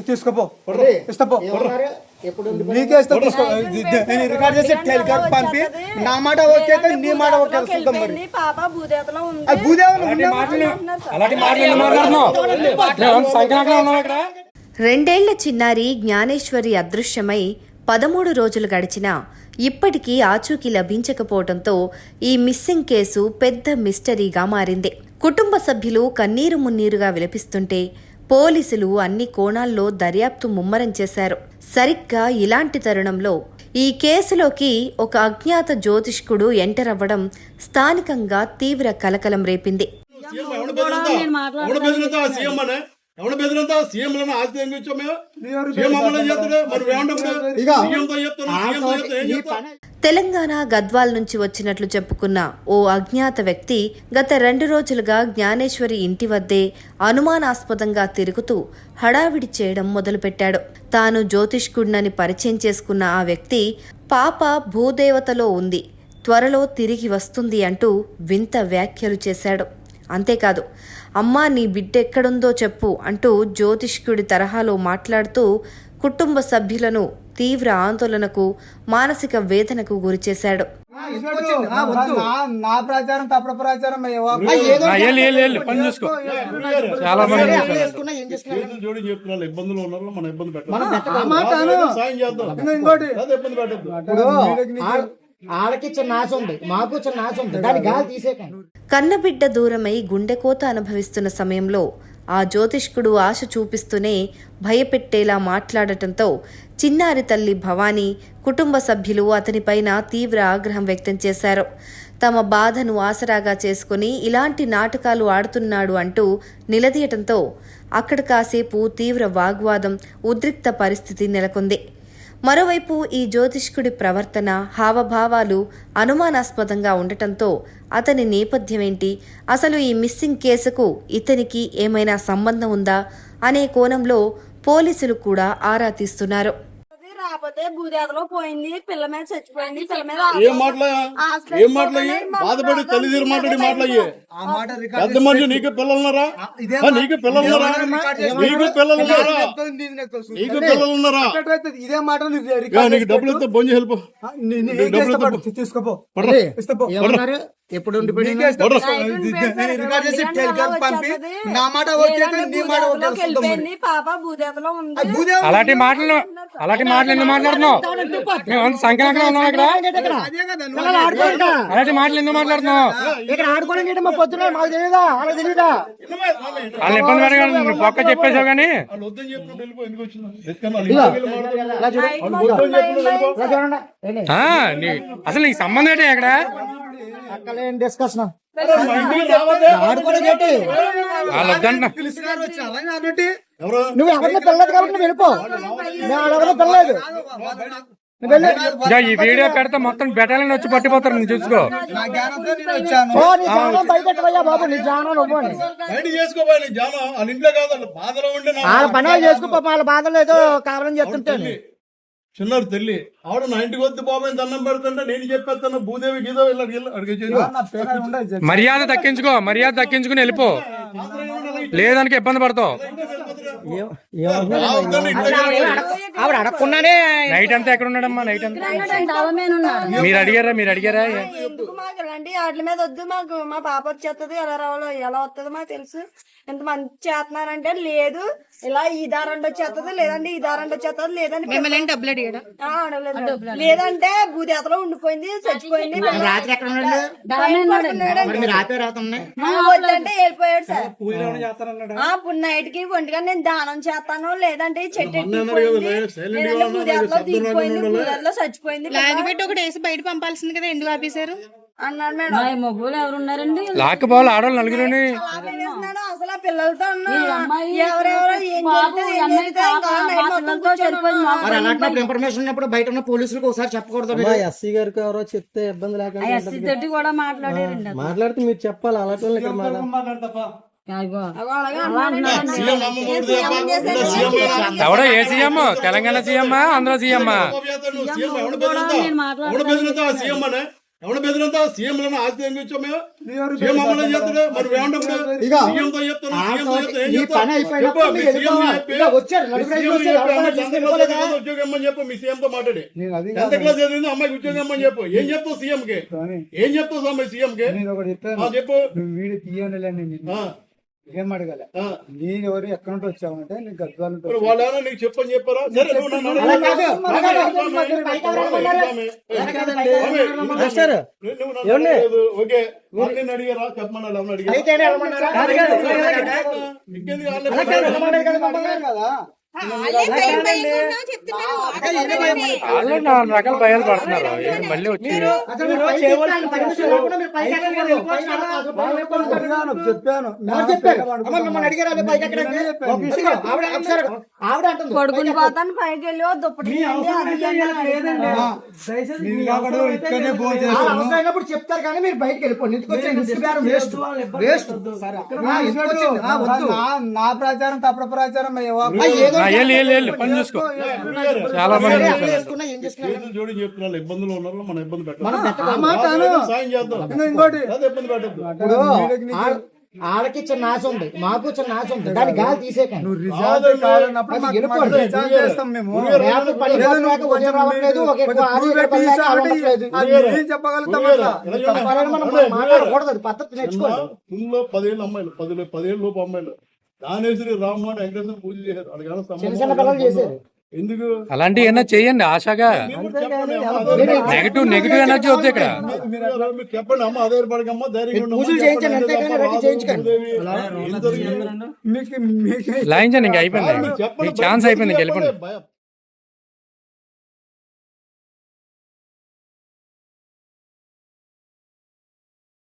తీసుకోపో నీకేస్తా తీసుకో రికార్డ్ చేసి టెలికార్డ్ పంపి నా మాట ఓకే అయితే నీ మాట ఓకే చూద్దాం మరి రెండేళ్ల చిన్నారి జ్ఞానేశ్వరి అదృశ్యమై 13 రోజులు గడిచినా ఇప్పటికీ ఆచూకీ లభించకపోవడంతో ఈ మిస్సింగ్ కేసు పెద్ద మిస్టరీగా మారింది. కుటుంబ సభ్యులు కన్నీరు మున్నీరుగా విలపిస్తుంటే పోలీసులు అన్ని కోణాల్లో దర్యాప్తు ముమ్మరం చేశారు. సరిగ్గా ఇలాంటి తరుణంలో ఈ కేసులోకి ఒక అజ్ఞాత జ్యోతిష్కుడు ఎంటర్ అవ్వడం స్థానికంగా తీవ్ర కలకలం రేపింది. తెలంగాణ గద్వాల్ నుంచి వచ్చినట్లు చెప్పుకున్న ఓ అజ్ఞాత వ్యక్తి గత 2 రోజులుగా జ్ఞానేశ్వరి ఇంటి వద్దే అనుమానాస్పదంగా తిరుగుతూ హడావిడి చేయడం మొదలుపెట్టాడు. తాను జ్యోతిష్కుడినని పరిచయం చేసుకున్న ఆ వ్యక్తి పాప భూదేవతలో ఉంది, త్వరలో తిరిగి వస్తుంది అంటూ వింత వ్యాఖ్యలు చేశాడు. అంతేకాదు, అమ్మా నీ బిడ్డెక్కడుందో చెప్పు అంటూ జ్యోతిష్కుడి తరహాలో మాట్లాడుతూ కుటుంబ సభ్యులను తీవ్ర ఆందోళనకు మానసిక వేదనకు గురిచేశాడు. నా ప్రచారం తప్పుడు ప్రచారం కన్నబిడ్డ దూరమై గుండెకోత అనుభవిస్తున్న సమయంలో ఆ జ్యోతిష్కుడు ఆశ చూపిస్తూనే భయపెట్టేలా మాట్లాడటంతో చిన్నారి తల్లి భవానీ, కుటుంబ సభ్యులు అతనిపైన తీవ్ర ఆగ్రహం వ్యక్తం చేశారు. తమ బాధను ఆసరాగా చేసుకుని ఇలాంటి నాటకాలు ఆడుతున్నాడు అంటూ నిలదీయటంతో అక్కడ కాసేపు తీవ్ర వాగ్వాదం, ఉద్రిక్త పరిస్థితి నెలకొంది. మరోవైపు ఈ జ్యోతిష్కుడి ప్రవర్తన, హావభావాలు అనుమానాస్పదంగా ఉండటంతో అతని నేపథ్యమేంటి, అసలు ఈ మిస్సింగ్ కేసుకు ఇతనికి ఏమైనా సంబంధం ఉందా అనే కోణంలో పోలీసులు కూడా ఆరా తీస్తున్నారు. రాకపోతే భూదేవతలో పోయింది, పిల్ల మీద చచ్చిపోయింది, పిల్ల మీద బాధపడి తల్లిదండ్రులు మాట్లాడి మాట్లాడి పెద్ద మనిషి నీకు పిల్లలున్నారా? నీకు పిల్లలున్నారా? నీకు పిల్లలున్నారా? నీకు పిల్లలున్నారా? ఇదే మాట నీకు డబ్బులు ఇస్తే బొంజి హెల్ప్ తీసుకోపో ఎప్పుడు పాప భూదేవతలో ఉంది. అలాంటి మాటలు ఎందుకు మాట్లాడుతున్నావు? మేము సంక్రాంతి ఉన్నాం ఇక్కడ. అలాంటి మాటలు ఎందుకు మాట్లాడుతున్నావు? ఇక్కడ ఆడుకోవడం మా పొద్దున మాకు తెలియదా? వాళ్ళకి తెలియదా? వాళ్ళు ఇబ్బంది పడగా పక్క చెప్పేసావు కానీ అసలు నీకు సంబంధం ఏంటి అక్కడ? డిస్కషన్ నువ్వు ఎవరిని పిల్లలేదు కాబట్టి నువ్వు వెళ్ళిపో. ఎవరిని పిల్లలేదు. ఈ వీడియో పెడితే మొత్తం బెటాలియన్ వచ్చి పట్టిపోతారు. నువ్వు చూసుకో. బాబు నీ జానం వాళ్ళ పని చేసుకో. వాళ్ళ బాధలు ఏదో కారణం చెప్తుంటాను. చిన్నారు తల్లి ఆవిడ నా ఇంటికి వద్దు బాబాయ్ దండం పెడుతుంటే నేను చెప్పేస్తాను భూదేవి గీదో మర్యాద దక్కించుకుని వెళ్ళిపో, లేదానికి ఇబ్బంది పడతావు. ఆవిడ అడగకుండానే నైట్ అంతా ఎక్కడ ఉన్నాడమ్మా? నైట్ అంతా మీరు అడిగారా? ఎందుకు మాకు ఇలాంటి వాటి మీద వద్దు, మాకు మా పాప వచ్చేస్తుంది, ఎలా రావాలో ఎలా వస్తుందో మాకు తెలుసు. ఎంత మంది చేస్తున్నారంటే లేదు, ఇలా ఈ దారంటే వచ్చేస్తుంది, లేదంటే ఈ దారంటే వచ్చేస్తుంది, లేదంటే భూదేవతలో ఉండిపోయింది, చచ్చిపోయింది. రాత్రి ఎక్కడ వద్దంటే వెళ్ళిపోయాడు సార్. ఇప్పుడు నైట్ కి ఒంటిగా నేను దానం చేస్తాను, లేదంటే చెట్టు భూదేవతలో దిగిపోయింది, భూదేవతలో చచ్చిపోయింది. ఒకటి వేసి బయట పంపాల్సింది కదా, ఎందుకు ఆపేశారు అన్నాడు మేడం. మొగ్గులు ఎవరున్నారండి? లాక్కపోవాలి ఆడవాళ్ళు నలుగురుని. అసలు పిల్లలతో ఎవరెవరో ఇన్ఫర్మేషన్ ఉన్నప్పుడు బయట ఉన్న పోలీసులకు ఒకసారి చెప్పకూడదు. ఎస్సీ గారికి ఎవరో చెప్తే ఇబ్బంది లేకుండా ఎస్సీ తోటి కూడా మాట్లాడారండి. మాట్లాడితే మీరు చెప్పాలి. అలాంటి ఎవడో ఏ CM? Telangana CM, Andhra CM? ఎవడ బెదిరంతా సీఎం ఆస్తి ఏం కూర్చో మేము సీఎం అమలు చేస్తాడు మరి ఏమంటాడు ఇక సీఎంతో చెప్తాను సీఎంతో చెప్తా ఏం ఈ చెప్తా పని అయిపోయినప్పుడు మీరు వెళ్ళిపోవాలి. ఇక వచ్చారు, నలుగురు ఐదుగురు వచ్చారు, ఎవరైనా తీసుకెళ్ళిపోలేదా? ఉద్యోగం ఇమ్మని చెప్పు మీ సీఎం తో మాట్లాడి నేను అది ఎంత క్లాస్ చదివింది అమ్మాయికి ఉద్యోగం ఇమ్మని చెప్పు ఏం చెప్తావు సీఎం కి ఏం చెప్తావు అమ్మాయి సీఎం కి నేను ఒకటి చెప్పాను, చెప్పు నువ్వు వీడియో తీయనులే నేను ఆ, ఏం అడగలే. ఆ. నేను ఎవరు ఎక్కడ నుండి వచ్చావంటే నేను గద్వాల నుండి మరి వాళ్ళు ఏమైనా నీకు చెప్పని చెప్పారా సరే నువ్వు నన్ను అలా అడగలేదు. కాదు, అలా కాదు. స్వామి, పైకి ఎవరు రమ్మన్నారు? స్వామి, అలా కాదు, స్వామి, మాస్టర్, నువ్వు నన్ను అడగలేదు. ఓకే వాళ్ళు నిన్ను అడిగారా చెప్పమని ఎవరిని అడిగారా అయితే వెళ్ళమన్నారా? ఇంకెందుకు అలా వాళ్ళని కాదు, వెళ్ళమన్నారు కదా మమ్మల్ని. అడిగాను కదా. వాళ్ళు 4 రకాల భయాలు పడుతున్నారు మళ్ళీ వచ్చి అసలు మీరు పైకి ఎక్కాలి, పర్మిషన్ లేకుండా మీరు పైకి ఎక్కకూడదు. పైకి ఎక్కకూడదు. అడిగాను, చెప్పాను. ఎవరు చెప్పారు? అమ్మ, మిమ్మల్ని అడిగారా వాళ్ళు పైకి ఎక్కడానికి? ఒక నిమిషం, ఆవిడ ఒకసారి ఆవిడ అంటుంది పడుకుని పోతాను పైకి వెళ్ళి ఓ దుప్పటి తీయండి, అది తీయండి, అది తీయండి. నేను కాబట్టి ఇక్కడనే భోజనం వాళ్ళు చేస్తాను. అవసరం అయినప్పుడు చెప్తారు కానీ మీరు బయటకు వెళ్ళిపోండి. ఇంటికి వచ్చేయండి. ఇంటికి బేరం వేస్ట్ వేస్ట్. నా ప్రచారం తప్పుడు ప్రచారం ఏదో వెళ్ళి పని చూసుకో చాలా మంది సరే, అప్లై చేసుకున్నా ఏం చేసుకున్నా చేతులు జోడి చెప్తున్నారు ఇబ్బందులు ఉన్నారు మనం ఇబ్బంది మనం పెట్టాలి ఆ మాట అను. సాయం చేద్దాం ఇంకోటి అదే ఇబ్బంది పెట్టద్దు ఇప్పుడు ఆడకి ఇచ్చిన నాశ ఉంది, మాకు ఇచ్చిన నాశ ఉంది, దాని గాలి తీసేకండి. నువ్వు రిజల్ట్ కావాలన్నప్పుడు అది మాకు గెలుపుకోండి. మాకు రిజల్ట్ చేస్తాం మేము. రేపు పని లేక ఉదయం రావట్లేదు, ఒక ఎక్కువ ఆరు ఏడు పని లేక ఆరు ఉండట్లేదు. అది ఏం చెప్పగలుగుతాం అట్లా? చెప్పాలని మనం మాట్లాడకూడదు, అది పద్ధతి నేర్చుకోండి. స్కూల్లో 10 ఏళ్ళ అమ్మాయిలు 10 లోపు అమ్మాయిలు దానేశ్వరి రామ్మోహన్ వెంకటేశ్వర పూజ చేశారు వాళ్ళకి ఏమైనా చిన్న చిన్న సంబంధం పిల్లలు చేశారు. ఎందుకు అలాంటివి ఏమన్నా చేయండి ఆశగా మీరు కూడా చెప్పండి అమ్మ, నెగిటివ్ ఎనర్జీ వద్దు ఇక్కడ మీరు చెప్పండి అమ్మ అదే పడకమ్మ ధైర్యంగా ఉండమ్మా, పూజలు చేయించండి, చెప్పండి, అంతేగాని తప్ప రెడీ రాదు, చేయించకండి. భూదేవి, ఏం జరిగింది? మీకు లాయించండి ఇంకా అయిపోయింది చెప్పండి, మీకు ఛాన్స్ అయిపోయింది ఇంక వెళ్ళిపోండి చెప్పండి,